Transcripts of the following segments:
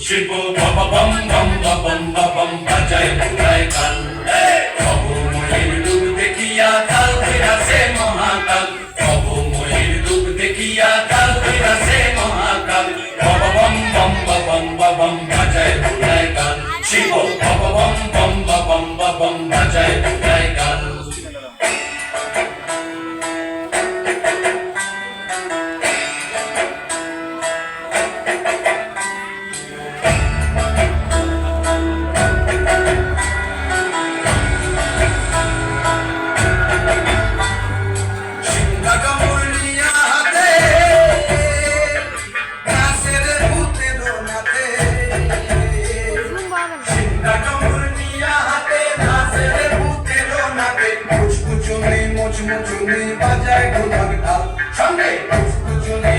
শিব বাবা bomb bomb bomb bomb বাজায় পুরায় কাল বাবু মহির রূপ দেখিয়া কাল ফিরাছে মহাকাল বাবু মহির রূপ দেখিয়া কাল ফিরাছে মহাকাল বাবা বম বম বম বাজায় পুরায় কাল শিব বাবা বম বম বাজায় পুরায় কাল মুচমুচুনি বাজায় ঢোলক ঢাল সঙ্গে মুচমুচুনি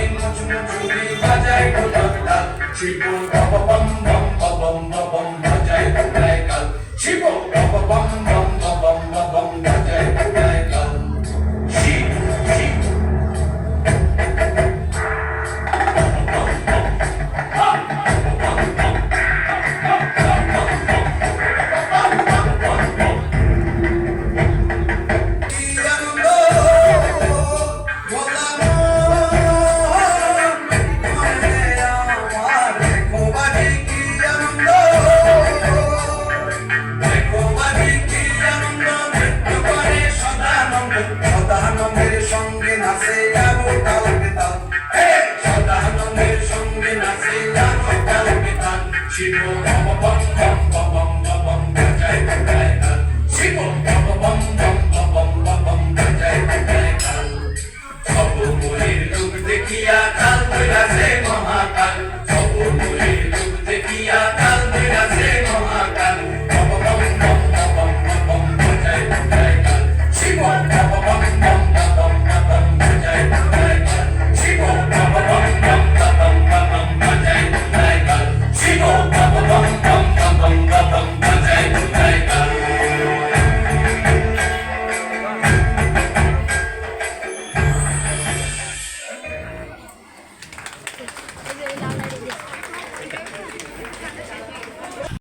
বাজায় ঢোলক ঢাল শিব বাবা বম বম বাজায় পুরায় কাল শিব বাবা বম বম